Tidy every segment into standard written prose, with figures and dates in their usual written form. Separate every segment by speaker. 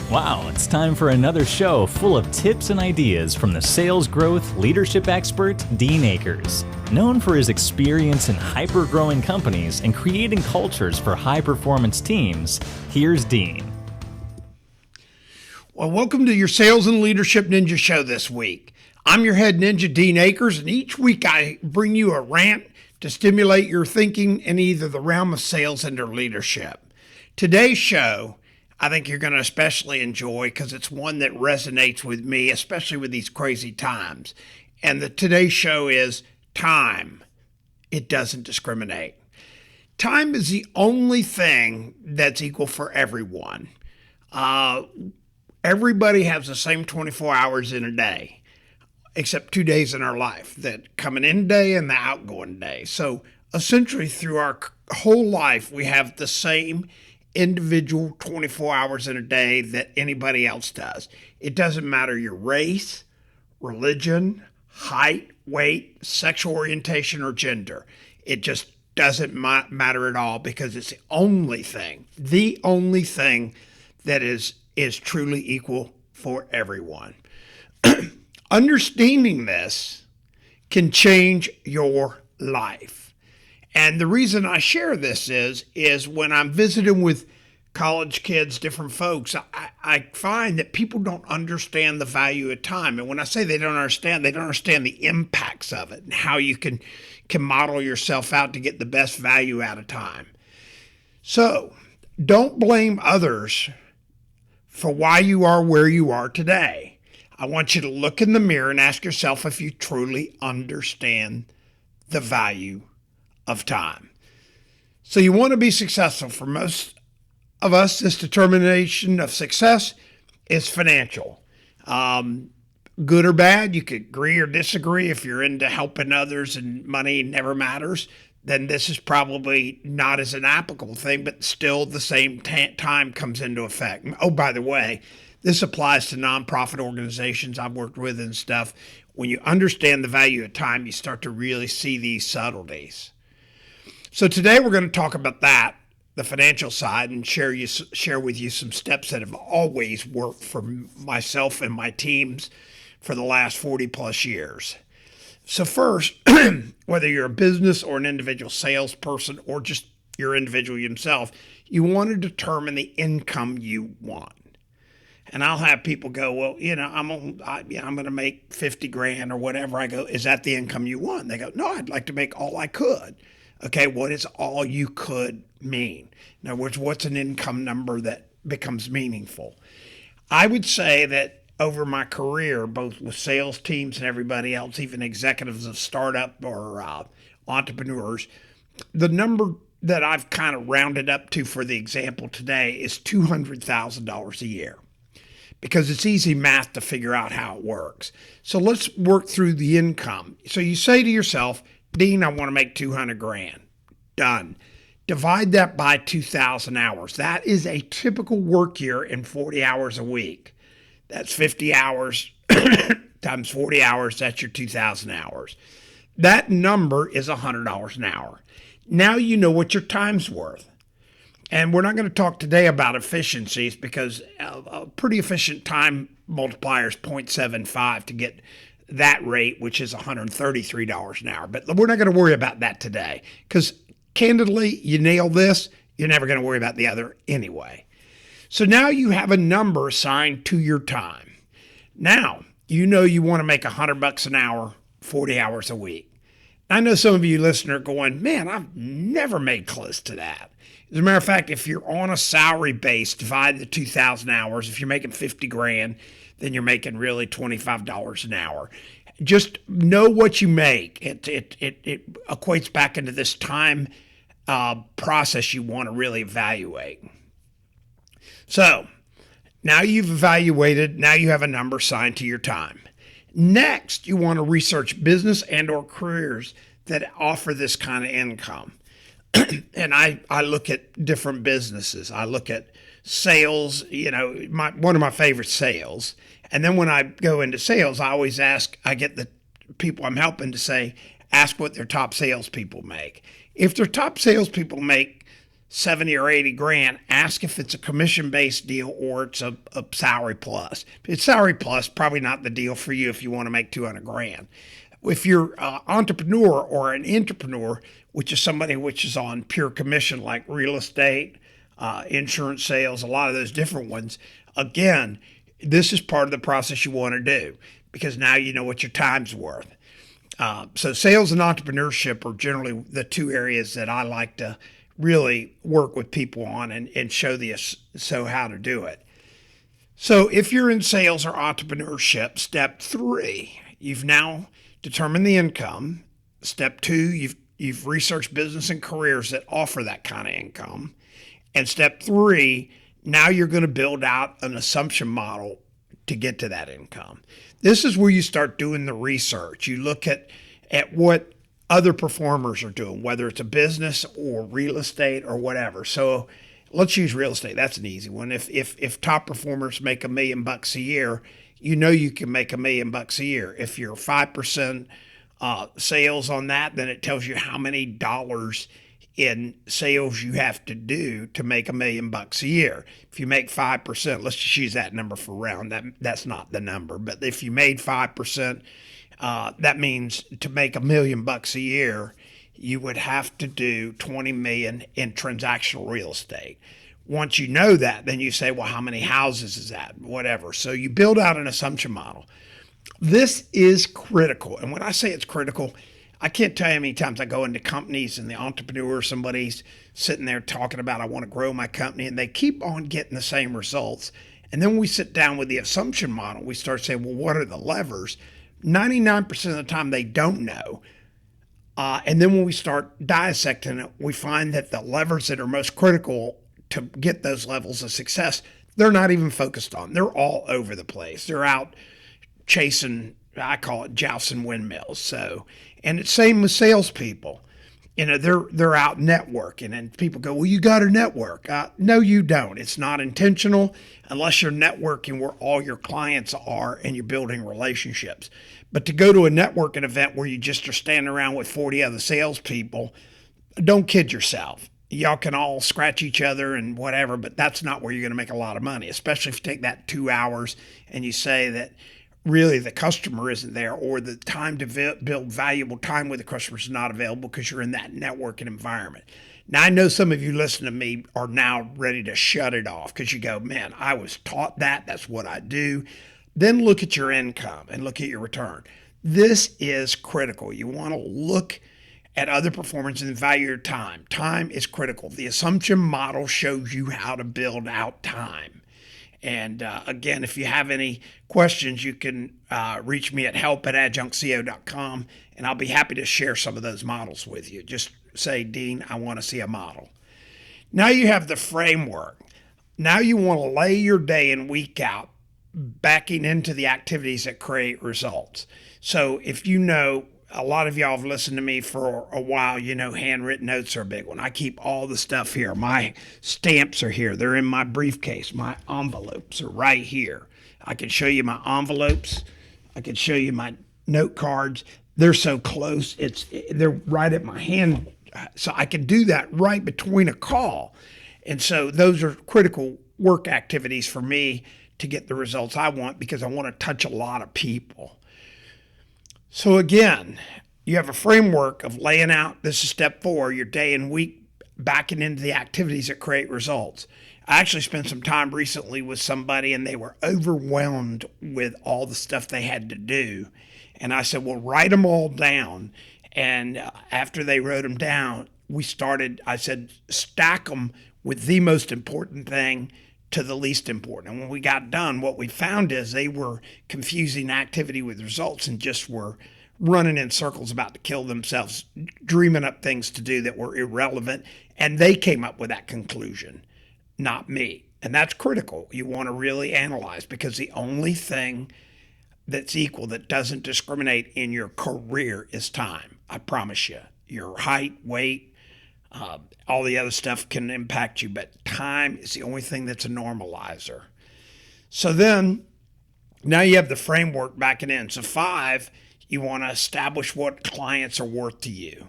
Speaker 1: Wow, it's time for another show full of tips and ideas from the sales growth leadership expert, Dean Akers. Known for his experience in hyper-growing companies and creating cultures for high-performance teams, here's Dean.
Speaker 2: Well, welcome to your Sales and Leadership Ninja Show this week. I'm your head ninja, Dean Akers, and each week I bring you a rant to stimulate your thinking in either the realm of sales and or leadership. Today's show, I think you're going to especially enjoy because it's one that resonates with me, especially with these crazy times. And today's show is Time. It doesn't discriminate. Time is the only thing that's equal for everyone. Everybody has the same 24 hours in a day, except 2 days in our life, the coming in day and the outgoing day. So essentially through our whole life, we have the same individual 24 hours in a day that anybody else does. It doesn't matter your race, religion, height, weight, sexual orientation, or gender. It just doesn't matter at all because it's the only thing that is truly equal for everyone. Understanding this can change your life. And the reason I share this is when I'm visiting with college kids, different folks, I find that people don't understand the value of time. And when I say they don't understand the impacts of it and how you can model yourself out to get the best value out of time. So don't blame others for why you are where you are today. I want you to look in the mirror and ask yourself if you truly understand the value of time. So you want to be successful. For most of us, this determination of success is financial. Good or bad, you could agree or disagree. If you're into helping others and money never matters, then this is probably not as an applicable thing, but still the same time comes into effect. Oh, by the way, this applies to nonprofit organizations I've worked with and stuff. When you understand the value of time, you start to really see these subtleties. So today we're going to talk about that, the financial side, and share with you some steps that have always worked for myself and my teams for the last 40 plus years. So first, whether you're a business or an individual salesperson or just your individual yourself, you want to determine the income you want. And I'll have people go, well, I'm going to make 50 grand or whatever. I go, is that the income you want? They go, no, I'd like to make all I could. Okay, what does all you could mean? In other words, what's an income number that becomes meaningful? I would say that over my career, both with sales teams and everybody else, even executives of startup or entrepreneurs, the number that I've kind of rounded up to for the example today is $200,000 a year, because it's easy math to figure out how it works. So let's work through the income. So you say to yourself, Dean, I want to make 200 grand. Done. Divide that by 2,000 hours. That is a typical work year in 40 hours a week. That's 50 hours times 40 hours. That's your 2,000 hours. That number is $100 an hour. Now you know what your time's worth. And we're not going to talk today about efficiencies because a pretty efficient time multiplier is 0.75 to get that rate, which is $133 an hour. But we're not going to worry about that today because candidly, you nail this, you're never going to worry about the other anyway. So now you have a number assigned to your time. Now, you know you want to make $100 an hour, 40 hours a week. I know some of you listeners are going, man, I've never made close to that. As a matter of fact, if you're on a salary base, divide the 2,000 hours. If you're making 50 grand, then you're making really $25 an hour. Just know what you make. It equates back into this time process you want to really evaluate. So now you've evaluated, now you have a number assigned to your time. Next, you want to research business and or careers that offer this kind of income. And I look at different businesses. I look at sales, one of my favorite sales. And then when I go into sales, I always I get the people I'm helping to ask what their top salespeople make. If their top salespeople make 70 or 80 grand, ask if it's a commission-based deal or it's a salary plus. If it's salary plus, probably not the deal for you if you want to make 200 grand. If you're an entrepreneur or an entrepreneur, which is somebody which is on pure commission like real estate, insurance sales, a lot of those different ones, again, this is part of the process you want to do because now you know what your time's worth. So sales and entrepreneurship are generally the two areas that I like to really work with people on and show how to do it. So if you're in sales or entrepreneurship, step 3, you've now determined the income. Step 2, you've researched business and careers that offer that kind of income. And step 3, now you're going to build out an assumption model to get to that income. This is where you start doing the research. You look at what other performers are doing, whether it's a business or real estate or whatever. So let's use real estate. That's an easy one. If top performers make $1 million a year, you know you can make $1 million a year. If you're 5% sales on that, then it tells you how many dollars in sales you have to do to make $1 million a year. If you make 5%, let's just use that number for round. That's not the number, but if you made 5%, that means to make $1 million a year, you would have to do 20 million in transactional real estate. Once you know that, then you say, well, how many houses is that? Whatever. So you build out an assumption model. This is critical. And when I say it's critical, I can't tell you how many times I go into companies and the entrepreneur, somebody's sitting there talking about, I want to grow my company, and they keep on getting the same results. And then we sit down with the assumption model. We start saying, well, what are the levers? 99% of the time they don't know. And then when we start dissecting it, we find that the levers that are most critical to get those levels of success, they're not even focused on. They're all over the place. They're out chasing, I call it jousting windmills. So, and it's same with salespeople. You know, they're out networking, and people go, well, you got to network. No, you don't. It's not intentional unless you're networking where all your clients are and you're building relationships. But to go to a networking event where you just are standing around with 40 other salespeople, don't kid yourself. Y'all can all scratch each other and whatever, but that's not where you're going to make a lot of money, especially if you take that 2 hours and you say that really the customer isn't there, or the time to build valuable time with the customer is not available because you're in that networking environment. Now, I know some of you listening to me are now ready to shut it off because you go, man, I was taught that. That's what I do. Then look at your income and look at your return. This is critical. You want to look at other performance and value your time. Time is critical. The assumption model shows you how to build out time. And again, if you have any questions, you can reach me at help@adjunctco.com, and I'll be happy to share some of those models with you. Just say, Dean, I want to see a model. Now you have the framework. Now you want to lay your day and week out, backing into the activities that create results. So if you know, a lot of y'all have listened to me for a while, you know handwritten notes are a big one. I keep all the stuff here. My stamps are here. They're in my briefcase. My envelopes are right here. I can show you my envelopes. I can show you my note cards. They're so close. They're right at my hand. So I can do that right between a call. And so those are critical work activities for me to get the results I want because I want to touch a lot of people. So again, you have a framework of laying out, this is step 4, your day and week, backing into the activities that create results. I actually spent some time recently with somebody and they were overwhelmed with all the stuff they had to do. And I said, well, write them all down. And after they wrote them down, I said, stack them with the most important thing to the least important. And when we got done, what we found is they were confusing activity with results and just were running in circles about to kill themselves, dreaming up things to do that were irrelevant. And they came up with that conclusion, not me. And that's critical. You want to really analyze because the only thing that's equal that doesn't discriminate in your career is time. I promise you. Your height, weight, all the other stuff can impact you, but time is the only thing that's a normalizer. So then, now you have the framework backing in. So 5, you want to establish what clients are worth to you.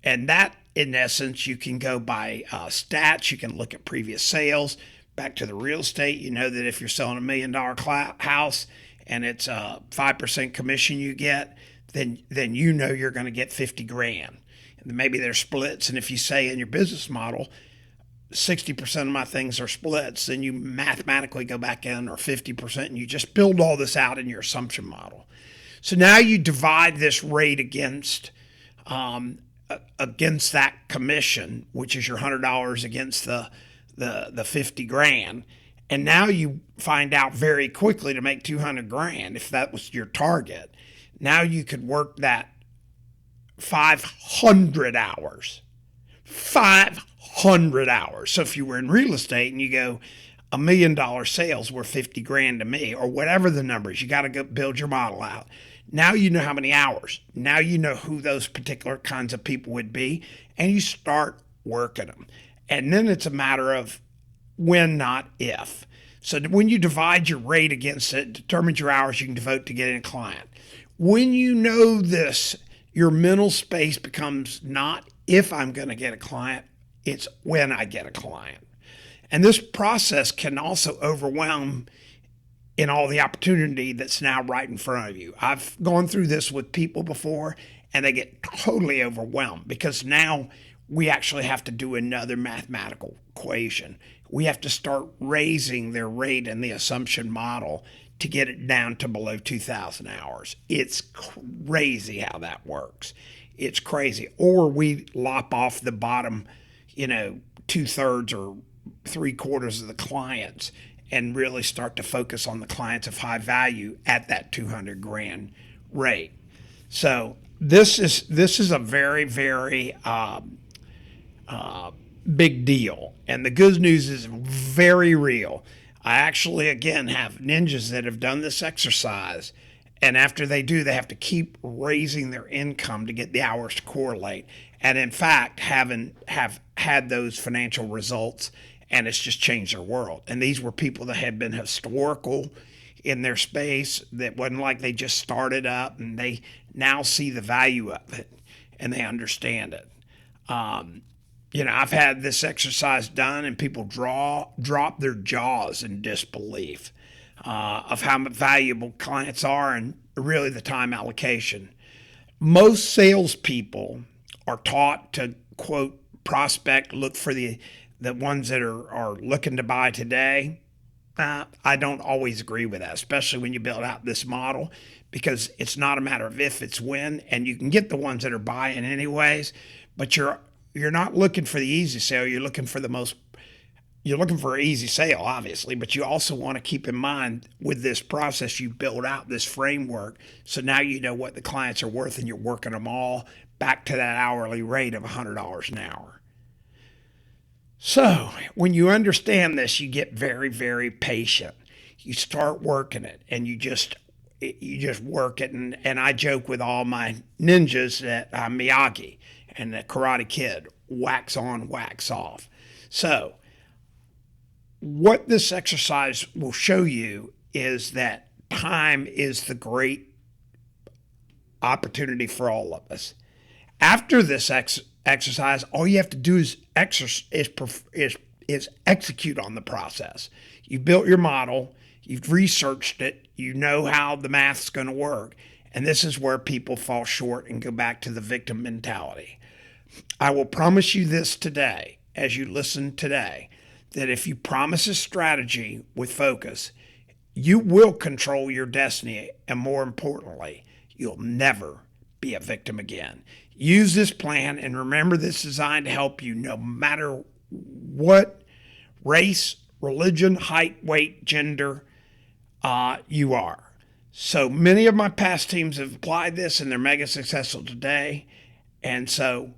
Speaker 2: And that in essence, you can go by stats. You can look at previous sales. Back to the real estate, you know that if you're selling $1 million house and it's a 5% commission you get, then you know you're going to get 50 grand. And maybe there's splits. And if you say in your business model, 60% of my things are splits, then you mathematically go back in, or 50%, and you just build all this out in your assumption model. So now you divide this rate against that commission, which is your $100 against the 50 grand. And now you find out very quickly to make 200 grand, if that was your target. Now you could work that 500 hours. 500 hours. So if you were in real estate and you go, $1 million sales were 50 grand to me, or whatever the number is, you got to go build your model out. Now you know how many hours. Now you know who those particular kinds of people would be, and you start working them. And then it's a matter of when, not if. So when you divide your rate against it, it determines your hours you can devote to getting a client. When you know this, your mental space becomes not if I'm going to get a client, it's when I get a client. And this process can also overwhelm in all the opportunity that's now right in front of you. I've gone through this with people before, and they get totally overwhelmed because now we actually have to do another mathematical equation. We have to start raising their rate in the assumption model to get it down to below 2,000 hours. It's crazy how that works. It's crazy. Or we lop off the bottom, 2/3 or 3/4 of the clients and really start to focus on the clients of high value at that 200 grand rate. So this is a very, very big deal. And the good news is very real. I actually, again, have ninjas that have done this exercise. And after they do, they have to keep raising their income to get the hours to correlate. And in fact, have had those financial results, and it's just changed their world. And these were people that had been historical in their space, that wasn't like they just started up, and they now see the value of it and they understand it. I've had this exercise done, and people drop their jaws in disbelief of how valuable clients are, and really the time allocation. Most salespeople are taught to, quote, prospect, look for the ones that are looking to buy today. I don't always agree with that, especially when you build out this model, because it's not a matter of if, it's when, and you can get the ones that are buying anyways, but you're not looking for the easy sale. You're looking for an easy sale, obviously, but you also want to keep in mind with this process, you build out this framework. So now you know what the clients are worth, and you're working them all back to that hourly rate of $100 an hour. So when you understand this, you get very, very patient. You start working it, and you just work it. And I joke with all my ninjas that I'm Miyagi and the Karate Kid, wax on, wax off. So what this exercise will show you is that time is the great opportunity for all of us. After this exercise, all you have to do is execute on the process. You built your model, you've researched it, you know how the math's going to work, and this is where people fall short and go back to the victim mentality. I will promise you this today, as you listen today, that if you promise a strategy with focus, you will control your destiny, and more importantly, you'll never be a victim again. Use this plan, and remember, this is designed to help you no matter what race, religion, height, weight, gender you are. So many of my past teams have applied this, and they're mega successful today. And so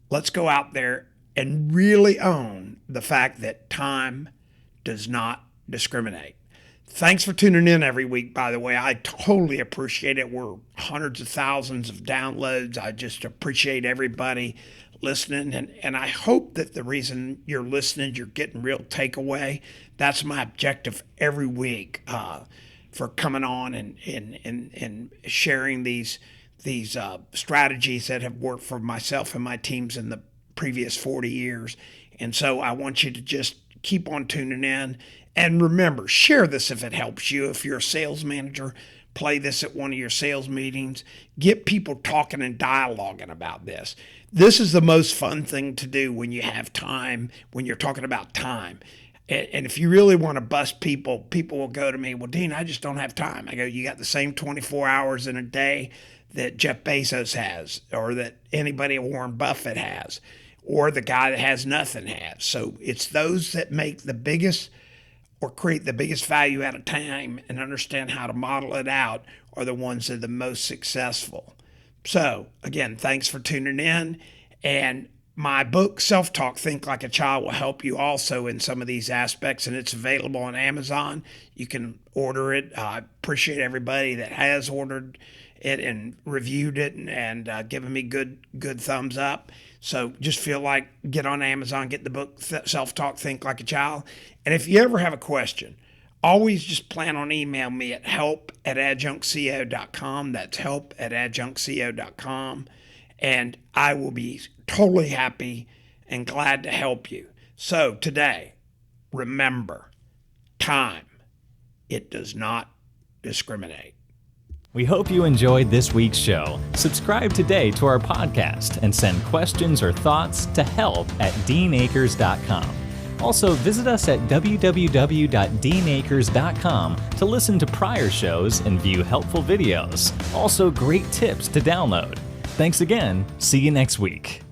Speaker 2: let's go out there and really own the fact that time does not discriminate. Thanks for tuning in every week, by the way. I totally appreciate it. We're hundreds of thousands of downloads. I just appreciate everybody listening. And I hope that the reason you're listening, you're getting real takeaway. That's my objective every week for coming on and sharing these strategies that have worked for myself and my teams in the previous 40 years. And so I want you to just keep on tuning in. And remember, share this if it helps you. If you're a sales manager, play this at one of your sales meetings. Get people talking and dialoguing about this. This is the most fun thing to do when you have time, when you're talking about time. And if you really want to bust people, people will go to me, well, Dean, I just don't have time. I go, you got the same 24 hours in a day that Jeff Bezos has, or that anybody Warren Buffett has, or the guy that has nothing has. So it's those that make the biggest or create the biggest value out of time and understand how to model it out are the ones that are the most successful. So again, thanks for tuning in. And my book, Self-Talk, Think Like a Child, will help you also in some of these aspects, and it's available on Amazon. You can order it. I appreciate everybody that has ordered it and reviewed it and given me good thumbs up. So just feel like get on Amazon, get the book, Self-Talk, Think Like a Child. And if you ever have a question, always just plan on emailing me at help@adjunctco.com. That's help@adjunctco.com. And I will be totally happy and glad to help you. So today, remember, time, it does not discriminate.
Speaker 1: We hope you enjoyed this week's show. Subscribe today to our podcast and send questions or thoughts to help@deanakers.com. Also, visit us at www.deanakers.com to listen to prior shows and view helpful videos. Also, great tips to download. Thanks again. See you next week.